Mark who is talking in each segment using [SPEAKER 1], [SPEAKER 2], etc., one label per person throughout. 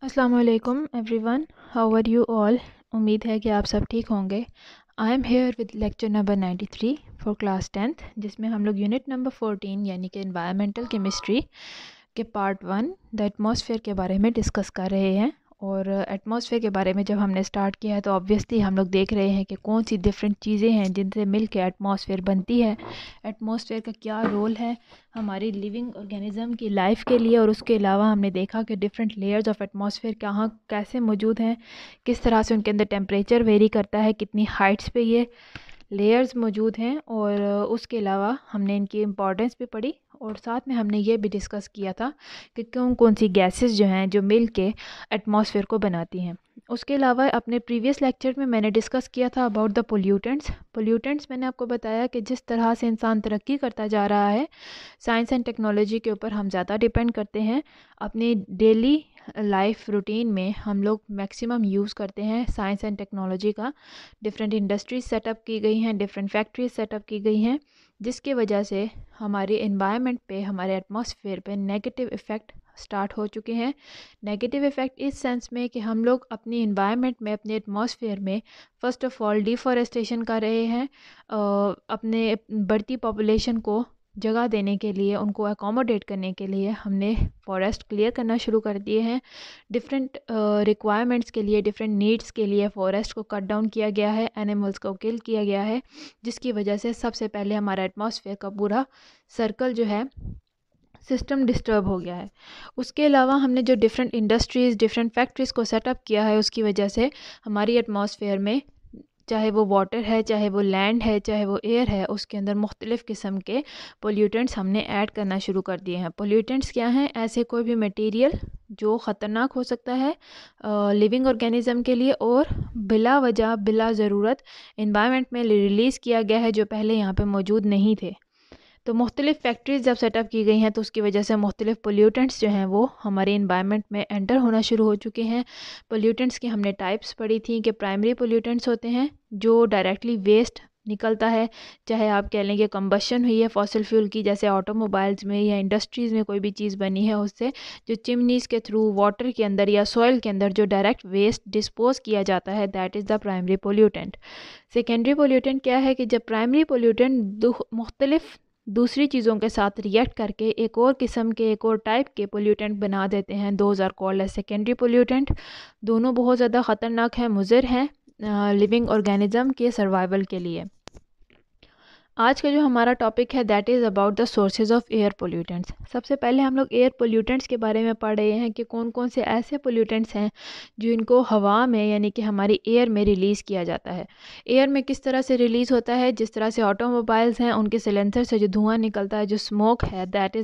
[SPEAKER 1] अस्सलाम वालेकुम everyone, how are you all. उम्मीद है कि आप सब ठीक होंगे। I am here with lecture number 93 for class 10th, जिसमें हम लोग यूनिट नंबर 14 यानी कि एनवायरमेंटल केमिस्ट्री के पार्ट 1 द एटमॉस्फेयर के बारे में डिस्कस कर रहे हैं। और एटमॉस्फेयर के बारे में जब हमने स्टार्ट किया है तो ऑब्वियसली हम लोग देख रहे हैं कि कौन सी डिफरेंट चीज़ें हैं जिनसे मिल के एटमॉस्फेयर बनती है, एटमॉस्फेयर का क्या रोल है हमारी लिविंग ऑर्गेनिज्म की लाइफ के लिए। और उसके अलावा हमने देखा कि डिफरेंट लेयर्स ऑफ एटमॉस्फेयर कहाँ कैसे मौजूद हैं, किस तरह से उनके अंदर टेम्परेचर वेरी करता है, कितनी हाइट्स पे ये लेयर्स मौजूद हैं। और उसके अलावा हमने इनकी इम्पॉर्टेंस भी पढ़ी और साथ में हमने ये भी डिस्कस किया था कि कौन कौन सी गैसेस जो हैं जो मिल के एटमॉस्फेयर को बनाती हैं। उसके अलावा अपने प्रीवियस लेक्चर में मैंने डिस्कस किया था अबाउट द पोल्यूटेंट्स मैंने आपको बताया कि जिस तरह से इंसान तरक्की करता जा रहा है, साइंस एंड टेक्नोलॉजी के ऊपर हम ज़्यादा डिपेंड करते हैं। अपनी डेली लाइफ रूटीन में हम लोग मैक्सिमम यूज़ करते हैं साइंस एंड टेक्नोलॉजी का। डिफरेंट इंडस्ट्रीज सेटअप की गई हैं, डिफरेंट फैक्ट्रीज सेटअप की गई हैं, जिसकी वजह से हमारे एनवायरनमेंट पे, हमारे एटमॉस्फेयर पे नेगेटिव इफ़ेक्ट स्टार्ट हो चुके हैं। नेगेटिव इफ़ेक्ट इस सेंस में कि हम लोग अपनी इन्वायरमेंट में, अपने एटमॉस्फेयर में फ़र्स्ट ऑफ़ ऑल डिफ़ॉरेस्टेशन कर रहे हैं। अपने बढ़ती पॉपुलेशन को जगह देने के लिए, उनको अकोमोडेट करने के लिए हमने फॉरेस्ट क्लियर करना शुरू कर दिए हैं। डिफरेंट रिक्वायरमेंट्स के लिए, डिफरेंट नीड्स के लिए फॉरेस्ट को कट डाउन किया गया है, एनिमल्स को किल किया गया है, जिसकी वजह से सबसे पहले हमारा एटमॉस्फेयर का पूरा सर्कल जो है, सिस्टम डिस्टर्ब हो गया है। उसके अलावा हमने जो डिफरेंट इंडस्ट्रीज़, डिफरेंट फैक्ट्रीज़ को सेटअप किया है, उसकी वजह से हमारी एटमॉस्फेयर में, चाहे वो वाटर है, चाहे वो लैंड है, चाहे वो एयर है, उसके अंदर मुख्तलिफ़ किस्म के पोल्यूटेंट्स हमने ऐड करना शुरू कर दिए हैं। पोल्यूटेंट्स क्या हैं? ऐसे कोई भी मटेरियल जो ख़तरनाक हो सकता है लिविंग ऑर्गेनिज़म के लिए और बिला वजह, बिला ज़रूरत इन्वायरमेंट में रिलीज़ किया गया है, जो पहले यहाँ पे मौजूद नहीं थे। तो मुख्तलिफ़ फैक्ट्रीज़ जब सेटअप की गई हैं तो उसकी वजह से मुख्तलिफ़ पोल्यूटेंट्स जो हैं वो हमारे इन्वायरमेंट में एंटर होना शुरू हो चुके हैं। पोल्यूटेंट्स की हमने टाइप्स पढ़ी थी कि प्राइमरी पोल्यूटेंट्स होते हैं जो डायरेक्टली वेस्ट निकलता है, चाहे आप कह लें कि कंबशन हुई है फॉसिल फ्यूल की, जैसे ऑटोमोबाइल्स में या इंडस्ट्रीज़ में कोई भी चीज़ बनी है, उससे जो चिमनीज़ के थ्रू वाटर के अंदर या सॉइल के अंदर जो डायरेक्ट वेस्ट डिस्पोज किया जाता है, that is the primary pollutant. Secondary pollutant क्या है कि जब प्राइमरी पोल्यूटेंट मुख्तलिफ दूसरी चीज़ों के साथ रिएक्ट करके एक और किस्म के, एक और टाइप के पोल्यूटेंट बना देते हैं, those are called as secondary pollutant. दोनों बहुत ज़्यादा ख़तरनाक हैं, मुज़र हैं लिविंग ऑर्गेनिज़म के सर्वाइवल के लिए। आज का जो हमारा टॉपिक है that is about the sources of air pollutants. सबसे पहले हम लोग एयर पोल्यूटेंट्स के बारे में पढ़ रहे हैं कि कौन कौन से ऐसे पोल्यूटेंट्स हैं जो इनको हवा में यानी कि हमारी एयर में रिलीज़ किया जाता है। एयर में किस तरह से रिलीज़ होता है? जिस तरह से ऑटोमोबाइल्स हैं, उनके सिलेंसर से जो धुआं निकलता है, जो स्मोक है, that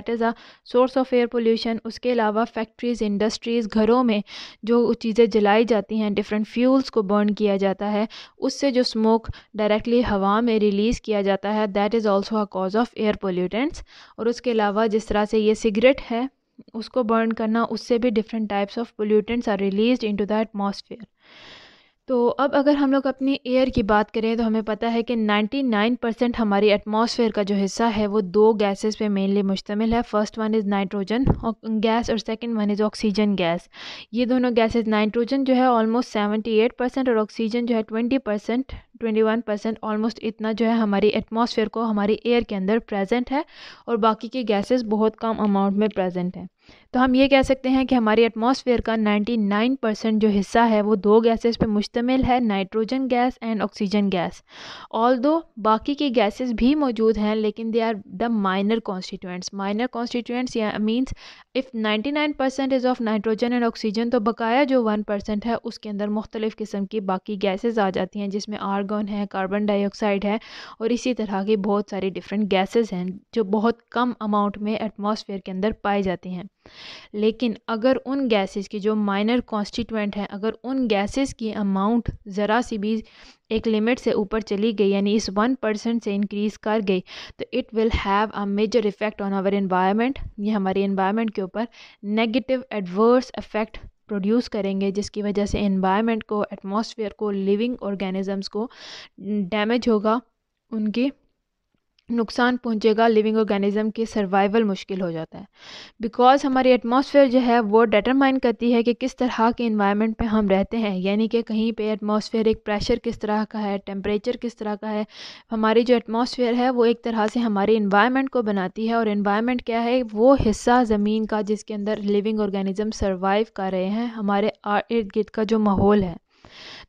[SPEAKER 1] is a source of air pollution. उसके अलावा फैक्ट्रीज़, इंडस्ट्रीज़, घरों में जो चीज़ें जलाई जाती हैं, डिफरेंट फ्यूल्स को बर्न किया जाता है, उससे जो स्मोक डायरेक्टली हवा में रिलीज़ किया जाता है, that is also a cause of air pollutants. और उसके अलावा जिस तरह से ये सिगरेट है, उसको बर्न करना, उससे भी different types of pollutants are released into the atmosphere. तो अब अगर हम लोग अपनी एयर की बात करें तो हमें पता है कि 99% हमारी एटमॉस्फेयर का जो हिस्सा है वो दो गैसेस पे मेनली मुश्तमिल है। First one is nitrogen gas और second one is oxygen gas. ये दोनों गैसेस, नाइट्रोजन जो है ऑलमोस्ट 78% और ऑक्सीजन जो है 20%, 21% ऑलमोस्ट इतना जो है हमारी एटमॉस्फेयर को, हमारी एयर के अंदर प्रेजेंट है, और बाकी की गैसेस बहुत कम अमाउंट में प्रेजेंट है। तो हम ये कह सकते हैं कि हमारी एटमॉस्फेयर का 99% जो हिस्सा है वो दो गैसेस पे मुश्तमिल है, nitrogen gas and oxygen gas. Although बाकी की गैसेस भी मौजूद हैं, लेकिन they are the minor constituents. Minor constituents या means if 99% is of nitrogen and oxygen, तो बकाया जो 1% है उसके अंदर मुख्तलिफ़ किस्म की बाकी गैसेस आ जाती हैं, जिसमें आर्गन है, कार्बन डाइऑक्साइड है, और इसी तरह की बहुत सारी डिफरेंट गैसेस हैं जो बहुत कम अमाउंट में एटमॉस्फेयर के अंदर पाई जाती हैं। लेकिन अगर उन गैसेस की जो माइनर कॉन्स्टिट्यूएंट हैं, अगर उन गैसेस की अमाउंट ज़रा सी भी एक लिमिट से ऊपर चली गई, यानी इस 1% से इंक्रीज़ कर गई, तो it will have a major effect on our environment. ये हमारे एनवायरनमेंट के ऊपर नेगेटिव एडवर्स इफ़ेक्ट प्रोड्यूस करेंगे, जिसकी वजह से एनवायरनमेंट को, एटमॉस्फेयर को, लिविंग ऑर्गेनिजम्स को डैमेज होगा, उनकी नुकसान पहुंचेगा, लिविंग ऑर्गेनिज्म की सर्वाइवल मुश्किल हो जाता है। बिकॉज़ हमारी एटमॉस्फेयर जो है वो डिटरमाइन करती है कि किस तरह के इन्वायरमेंट पे हम रहते हैं, यानी कि कहीं पे एटमॉस्फेरिक प्रेशर किस तरह का है, टेम्परेचर किस तरह का है। हमारी जो एटमॉस्फेयर है वो एक तरह से हमारे इन्वायरमेंट को बनाती है, और इन्वायरमेंट क्या है, वो हिस्सा ज़मीन का जिसके अंदर लिविंग ऑर्गेनिज्म सर्वाइव कर रहे हैं, हमारे इर्द गिर्द का जो माहौल है।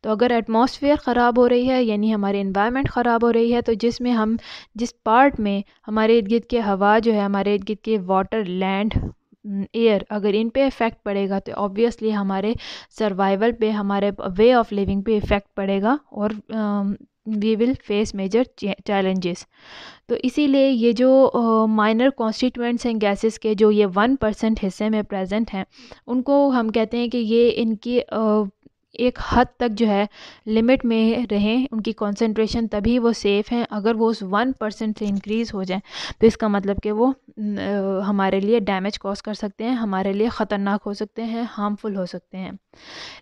[SPEAKER 1] तो अगर एटमॉस्फेयर ख़राब हो रही है, यानी हमारी इन्वायरमेंट ख़राब हो रही है, तो जिसमें हम जिस पार्ट में हमारे इर्द गिर्द के हवा जो है, हमारे इर्द गिर्द के वाटर, लैंड, एयर, अगर इन पे इफ़ेक्ट पड़ेगा तो ऑब्वियसली हमारे सर्वाइवल पे, हमारे वे ऑफ लिविंग पे इफ़ेक्ट पड़ेगा, और we will face major challenges. तो इसीलिए ये जो माइनर कॉन्स्टिट्यूएंट्स हैं गैसेस के, जो ये 1% हिस्से में प्रेजेंट हैं, उनको हम कहते हैं कि ये इनकी एक हद तक जो है लिमिट में रहें, उनकी कंसंट्रेशन, तभी वो सेफ़ हैं। अगर वो उस 1% से इंक्रीज़ हो जाए तो इसका मतलब कि वो हमारे लिए डैमेज कॉज कर सकते हैं, हमारे लिए ख़तरनाक हो सकते हैं, हार्मफुल हो सकते हैं।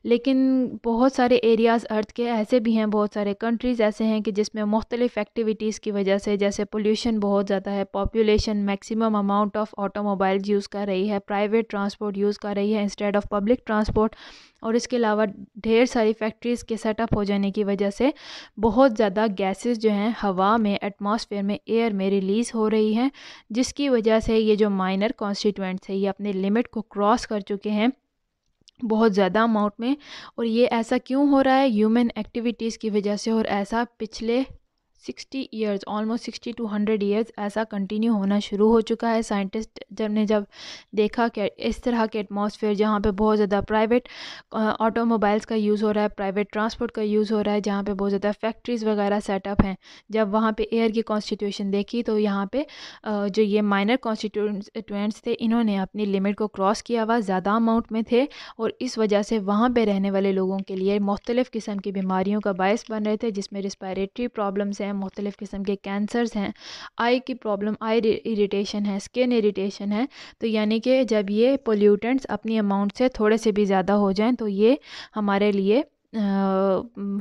[SPEAKER 1] लेकिन बहुत सारे एरियाज़ अर्थ के ऐसे भी हैं, बहुत सारे कंट्रीज़ ऐसे हैं कि जिसमें मुख्तलिफ़ एक्टिविटीज़ की वजह से, जैसे पोल्यूशन बहुत ज़्यादा है, population maximum amount of automobiles use कर रही है, प्राइवेट ट्रांसपोर्ट यूज़ कर रही है इंस्टेड ऑफ पब्लिक ट्रांसपोर्ट, और इसके अलावा ढेर सारी फैक्ट्रीज़ के सेटअप हो जाने की वजह से बहुत ज़्यादा गैसेस जो हैं हवा में, एटमॉस्फेयर में, एयर में रिलीज़ हो रही हैं, जिसकी वजह से ये जो माइनर कॉन्स्टिट्यूएंट्स है ये अपने लिमिट को क्रॉस कर चुके हैं बहुत ज़्यादा अमाउंट में। और ये ऐसा क्यों हो रहा है? ह्यूमन एक्टिविटीज़ की वजह से, और ऐसा पिछले 60 ईयर्स, ऑलमोस्ट 60 to 100 ईयर्स ऐसा कंटिन्यू होना शुरू हो चुका है। साइंटिस्ट जब देखा कि इस तरह के एटमॉस्फेयर जहाँ पे बहुत ज़्यादा प्राइवेट ऑटोमोबाइल्स का यूज़ हो रहा है, प्राइवेट ट्रांसपोर्ट का यूज़ हो रहा है, जहाँ पे बहुत ज़्यादा फैक्ट्रीज़ वगैरह सेटअप हैं, जब वहाँ पे एयर की कॉन्स्टिट्यूशन देखी तो यहाँ पे जो ये माइनर कॉन्स्टिट्यूएंट्स थे, इन्होंने अपनी लिमिट को क्रॉस किया हुआ, ज़्यादा अमाउंट में थे, और इस वजह से वहाँ पे रहने वाले लोगों के लिए मुख्तलिफ़ किस्म की बीमारियों का बायस बन रहे थे, जिसमें रिस्पायरेटरी प्रॉब्लम्स हैं, मुख्तलिफ़ किस्म के कैंसर्स हैं, आई की प्रॉब्लम, आई इरिटेशन है, स्किन इरिटेशन है। तो यानी कि जब ये पोल्यूटेंट्स अपनी अमाउंट से थोड़े से भी ज़्यादा हो जाएं तो ये हमारे लिए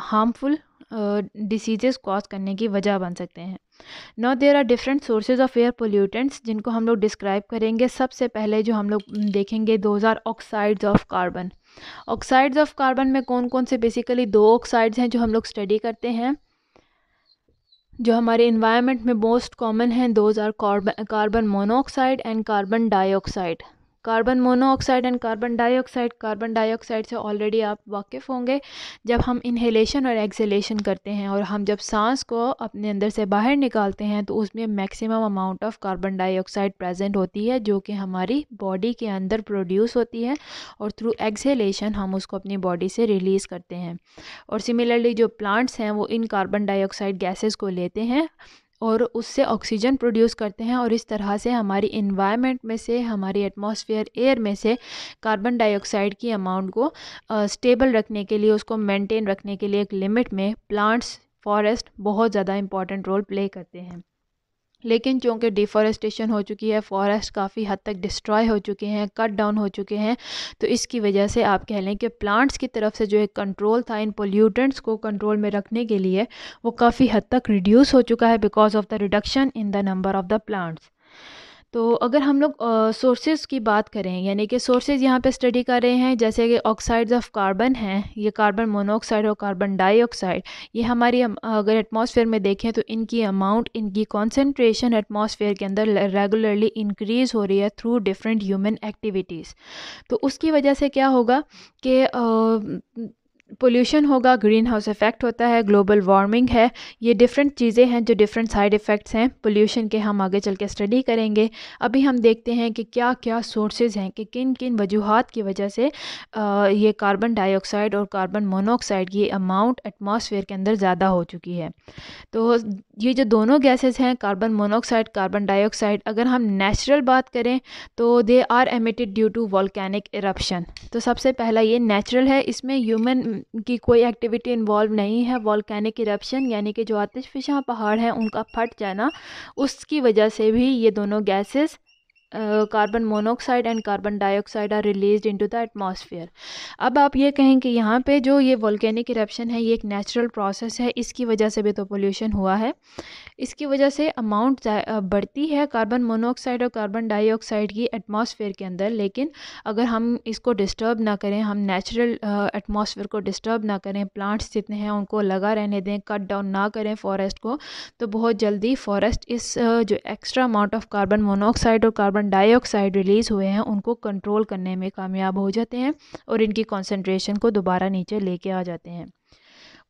[SPEAKER 1] हार्मफुल डिसीज़ेस कॉज करने की वजह बन सकते हैं। Now there are different sources of air pollutants, जिनको हम लोग डिस्क्राइब करेंगे। सबसे पहले जो हम लोग देखेंगे, those are oxides of carbon. Oxides of carbon में कौन कौन से? बेसिकली दो ऑक्साइड्स हैं जो हम लोग स्टडी करते हैं, जो हमारे इन्वायरमेंट में मोस्ट कॉमन हैं। Those are carbon monoxide and carbon dioxide. Carbon monoxide and carbon dioxide, carbon dioxide से ऑलरेडी आप वाकिफ़ होंगे। जब हम इन्हेलेशन और एक्सहेलेशन करते हैं, और हम जब सांस को अपने अंदर से बाहर निकालते हैं, तो उसमें maximum amount of carbon dioxide present होती है, जो कि हमारी बॉडी के अंदर प्रोड्यूस होती है, और थ्रू एक्सहेलेशन हम उसको अपनी बॉडी से रिलीज़ करते हैं। और सिमिलरली जो प्लांट्स हैं वो इन कार्बन डाइऑक्साइड गैसेस को लेते हैं और उससे ऑक्सीजन प्रोड्यूस करते हैं, और इस तरह से हमारी इन्वायरमेंट में से, हमारी एटमॉस्फेयर एयर में से कार्बन डाइऑक्साइड की अमाउंट को स्टेबल रखने के लिए, उसको मेंटेन रखने के लिए एक लिमिट में प्लांट्स, फॉरेस्ट बहुत ज़्यादा इंपॉर्टेंट रोल प्ले करते हैं। लेकिन चूँकि डिफॉरेस्टेशन हो चुकी है, फॉरेस्ट काफ़ी हद तक डिस्ट्रॉय हो चुके हैं, कट डाउन हो चुके हैं, तो इसकी वजह से आप कह लें कि प्लांट्स की तरफ से जो एक कंट्रोल था इन पोल्यूटेंट्स को कंट्रोल में रखने के लिए, वो काफ़ी हद तक रिड्यूस हो चुका है because of the reduction in the number of the plants. तो अगर हम लोग सोर्सेज़ की बात करें, यानी कि सोर्सेज़ यहाँ पे स्टडी कर रहे हैं, जैसे कि ऑक्साइड्स ऑफ कार्बन हैं, ये कार्बन मोनोऑक्साइड और कार्बन डाइऑक्साइड, ये हमारी अगर एटमॉस्फेयर में देखें तो इनकी अमाउंट, इनकी कॉन्सेंट्रेशन एटमॉस्फेयर के अंदर रेगुलरली इंक्रीज़ हो रही है थ्रू डिफरेंट ह्यूमन एक्टिविटीज़। तो उसकी वजह से क्या होगा कि पोल्यूशन होगा, ग्रीन हाउस इफ़ेक्ट होता है, ग्लोबल वार्मिंग है, ये डिफरेंट चीज़ें हैं जो डिफरेंट साइड इफ़ेक्ट्स हैं पोल्यूशन के, हम आगे चल के स्टडी करेंगे। अभी हम देखते हैं कि क्या क्या सोर्सेज हैं, कि किन किन वजूहात की वजह से ये कार्बन डाइऑक्साइड और कार्बन मोनोऑक्साइड की अमाउंट एटमॉस्फेयर के अंदर ज़्यादा हो चुकी है। तो ये जो दोनों गैसेस हैं, कार्बन मोनोऑक्साइड, कार्बन डाइऑक्साइड, अगर हम नेचुरल बात करें तो they are emitted due to volcanic eruption. तो सबसे पहला ये नेचुरल है, इसमें ह्यूमन की कोई एक्टिविटी इन्वॉल्व नहीं है। वॉल्केनिक इरप्शन यानी कि जो आतिशफिशा पहाड़ हैं उनका फट जाना, उसकी वजह से भी ये दोनों gases carbon monoxide and carbon dioxide are released into the atmosphere. अब आप ये कहें कि यहाँ पे जो ये वोल्केनिक इरप्शन है ये एक नेचुरल प्रोसेस है, इसकी वजह से भी तो पोल्यूशन हुआ है। इसकी वजह से अमाउंट बढ़ती है कार्बन मोनोऑक्साइड और कार्बन डाइऑक्साइड की एटमॉस्फेयर के अंदर, लेकिन अगर हम इसको डिस्टर्ब ना करें, हम नेचुरल एटमॉस्फेयर को डिस्टर्ब ना करें, प्लांट्स जितने हैं उनको लगा रहने दें, कट डाउन ना करें फॉरेस्ट को, तो बहुत जल्दी फॉरेस्ट इस जो extra amount of carbon monoxide और कार्बन डाइऑक्साइड रिलीज़ हुए हैं उनको कंट्रोल करने में कामयाब हो जाते हैं और इनकी कॉन्सेंट्रेशन को दोबारा नीचे लेके आ जाते हैं।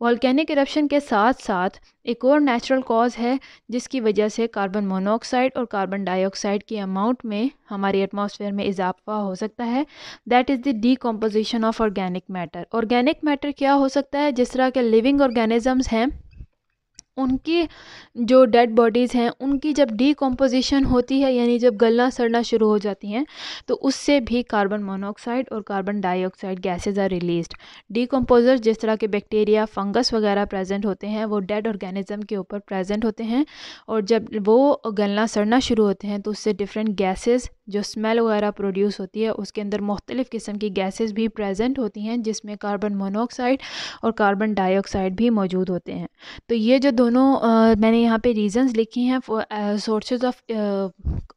[SPEAKER 1] वॉल्केनिक इरप्शन के साथ साथ एक और नेचुरल कॉज है जिसकी वजह से कार्बन मोनोऑक्साइड और कार्बन डाइऑक्साइड की अमाउंट में हमारी एटमॉस्फेयर में इजाफा हो सकता है। That is the decomposition of organic matter. Organic matter क्या हो सकता है? जिस तरह के लिविंग ऑर्गेनिजम्स हैं उनकी जो डेड बॉडीज़ हैं उनकी जब डीकम्पोजिशन होती है, यानी जब गलना सड़ना शुरू हो जाती हैं, तो उससे भी कार्बन मोनोऑक्साइड और carbon dioxide gases are released. Decomposer जिस तरह के बैक्टीरिया, फंगस वगैरह प्रेजेंट होते हैं वो डेड ऑर्गेनिज्म के ऊपर प्रेजेंट होते हैं, और जब वो गलना सड़ना शुरू होते हैं तो उससे डिफरेंट गैसेज जो स्मेल वगैरह प्रोड्यूस होती है, उसके अंदर मुख्तलिफ़ किस्म की गैसेज भी प्रेजेंट होती हैं जिसमें कार्बन मोनोऑक्साइड और कार्बन डाइऑक्साइड भी मौजूद होते हैं। तो ये जो दोनों मैंने यहाँ पे रीजंस लिखी हैं sources of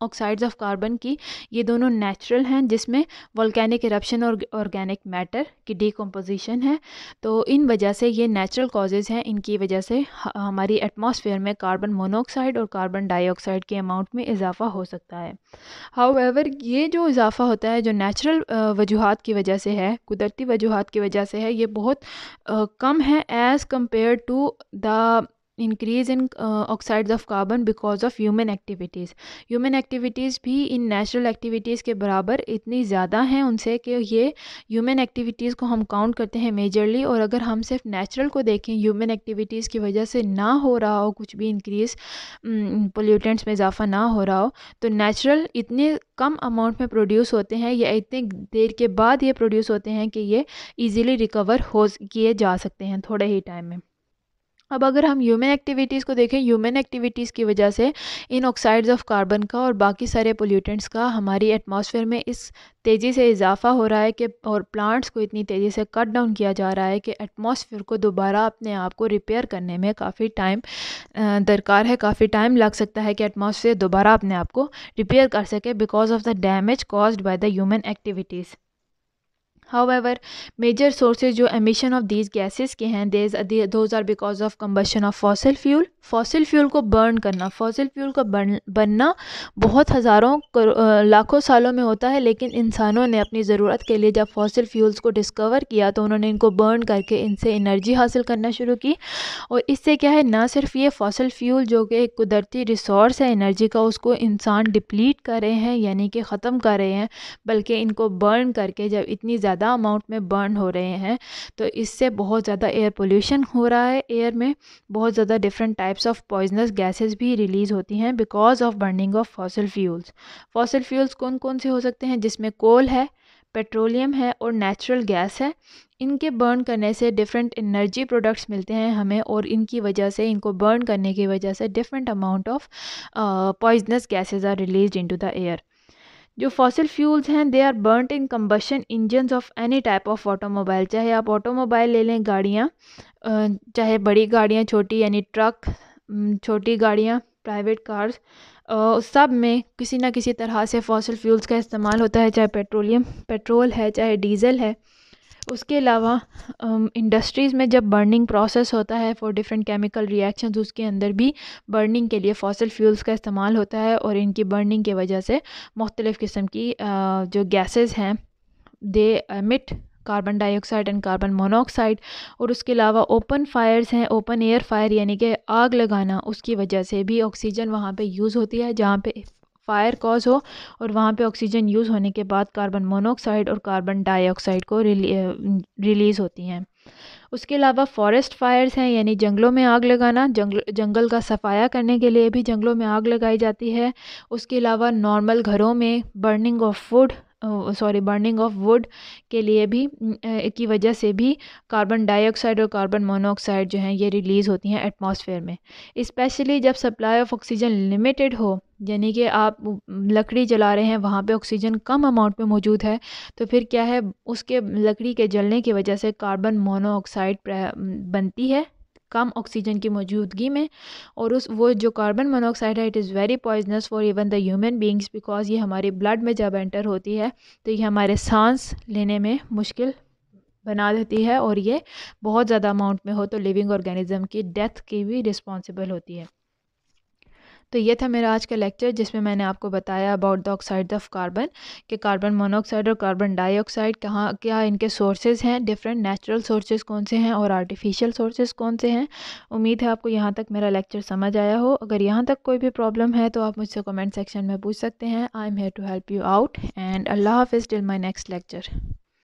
[SPEAKER 1] oxides of carbon की, ये दोनों नेचुरल हैं जिसमें वोल्केनिक इरप्शन और ऑर्गेनिक मैटर की डीकम्पोजिशन है। तो इन वजह से ये नेचुरल कॉजेज़ हैं, इनकी वजह से हमारी एटमॉस्फेयर में कार्बन मोनोऑक्साइड और कार्बन डाइऑक्साइड के अमाउंट में इजाफा हो सकता है। हाउएवर ये जो इजाफा होता है जो नेचुरल वजूहात की वजह से है, कुदरती वजूहात की वजह से है, ये बहुत कम है as compare to the increase in oxides of carbon because of human activities. Human activities भी इन नेचुरल एक्टिविटीज़ के बराबर इतनी ज़्यादा हैं उनसे कि ये ह्यूमन एक्टिविटीज़ को हम काउंट करते हैं मेजरली। और अगर हम सिर्फ नेचुरल को देखें, ह्यूमन एक्टिविटीज़ की वजह से ना हो रहा हो कुछ भी इंक्रीज़, पोल्यूटेंट्स में इजाफा ना हो रहा हो, तो नेचुरल इतने कम अमाउंट में प्रोड्यूस होते हैं या इतने देर के बाद ये प्रोड्यूस होते हैं कि ये ईज़िली रिकवर हो किए जा सकते हैं थोड़े ही टाइम में। अब अगर हम ह्यूमन एक्टिविटीज़ को देखें, ह्यूमन एक्टिविटीज़ की वजह से इन ऑक्साइड्स ऑफ कार्बन का और बाकी सारे पोल्यूटेंट्स का हमारी एटमॉस्फेयर में इस तेज़ी से इजाफा हो रहा है कि, और प्लांट्स को इतनी तेज़ी से कट डाउन किया जा रहा है कि एटमॉस्फेयर को दोबारा अपने आप को रिपेयर करने में काफ़ी टाइम दरकार है, काफ़ी टाइम लग सकता है कि एटमॉस्फेयर दोबारा अपने आप को रिपेयर कर सके because of the damage caused by the human activities. However, major sources जो emission of these gases के हैं, those are because of combustion of fossil fuel। Fossil fuel को बर्न करना, फॉसिल फ्यूल का बनना बहुत हज़ारों लाखों सालों में होता है, लेकिन इंसानों ने अपनी ज़रूरत के लिए जब फॉसिल फ्यूल्स को डिस्कवर किया तो उन्होंने इनको बर्न करके इनसे एनर्जी हासिल करना शुरू की। और इससे क्या है, ना सिर्फ ये फॉसिल फ्यूल जो कि एक कुदरती रिसोर्स है एनर्जी का, उसको इंसान डिप्लीट कर रहे हैं यानी कि ख़त्म कर रहे हैं, बल्कि इनको बर्न करके जब इतनी ज़्यादा अमाउंट में बर्न हो रहे हैं तो इससे बहुत ज़्यादा एयर पोल्यूशन हो रहा है। एयर में बहुत ज़्यादा different types of poisonous gases भी रिलीज़ होती हैं because of burning of fossil fuels. Fossil fuels कौन कौन से हो सकते हैं? जिसमें कोल है, पेट्रोलियम है और नेचुरल गैस है। इनके बर्न करने से डिफरेंट एनर्जी प्रोडक्ट्स मिलते हैं हमें, और इनकी वजह से, इनको बर्न करने की वजह से different amount of poisonous gases are released into the air. जो फॉसिल फ्यूल्स हैं they are burned in combustion engines of any type of automobile. चाहे आप ऑटोमोबाइल ले लें, गाड़ियाँ, चाहे बड़ी गाड़ियाँ, छोटी यानी ट्रक, छोटी गाड़ियाँ, प्राइवेट कार्स, सब में किसी ना किसी तरह से फॉसिल फ्यूल्स का इस्तेमाल होता है, चाहे पेट्रोल है, चाहे डीज़ल है। उसके अलावा इंडस्ट्रीज़ में जब बर्निंग प्रोसेस होता है फॉर डिफरेंट केमिकल रिएक्शंस, उसके अंदर भी बर्निंग के लिए फॉसिल फ्यूल्स का इस्तेमाल होता है, और इनकी बर्निंग की वजह से मुख्तलिफ़ किस्म की जो गैसेस हैं दे emit carbon dioxide and carbon monoxide. और उसके अलावा ओपन फायर्स हैं, ओपन एयर फायर यानी कि आग लगाना, उसकी वजह से भी ऑक्सीजन वहाँ पे यूज़ होती है जहाँ पे फायर कॉज हो, और वहाँ पे ऑक्सीजन यूज़ होने के बाद कार्बन मोनोऑक्साइड और कार्बन डाइऑक्साइड को रिलीज़ होती हैं। उसके अलावा फॉरेस्ट फायर्स हैं, यानी जंगलों में आग लगाना, जंगल का सफाया करने के लिए भी जंगलों में आग लगाई जाती है। उसके अलावा नॉर्मल घरों में बर्निंग ऑफ वुड के लिए भी की वजह से भी कार्बन डाइऑक्साइड और कार्बन मोनोऑक्साइड जो हैं ये रिलीज़ होती हैं एटमॉस्फेयर में। स्पेशली जब सप्लाई ऑफ ऑक्सीजन लिमिटेड हो, यानी कि आप लकड़ी जला रहे हैं, वहाँ पे ऑक्सीजन कम अमाउंट में मौजूद है, तो फिर क्या है, उसके लकड़ी के जलने की वजह से कार्बन मोनोऑक्साइड बनती है कम ऑक्सीजन की मौजूदगी में। और उस वो जो कार्बन मोनोऑक्साइड है, it is very poisonous for even the human beings, because ये हमारे ब्लड में जब एंटर होती है तो ये हमारे सांस लेने में मुश्किल बना देती है, और ये बहुत ज़्यादा अमाउंट में हो तो लिविंग ऑर्गेनिज्म की डेथ की भी रिस्पॉन्सिबल होती है। तो ये था मेरा आज का लेक्चर, जिसमें मैंने आपको बताया about the oxide of carbon, कि कार्बन मोनोऑक्साइड और कार्बन डाइऑक्साइड कहाँ क्या इनके सोर्सेज हैं, डिफरेंट नेचुरल सोर्सेज कौन से हैं और आर्टिफिशियल सोर्सेज कौन से हैं। उम्मीद है आपको यहाँ तक मेरा लेक्चर समझ आया हो। अगर यहाँ तक कोई भी प्रॉब्लम है तो आप मुझसे कमेंट सेक्शन में पूछ सकते हैं। I am here to help you out, and अल्लाह हाफिज़ टिल माई नेक्स्ट लेक्चर।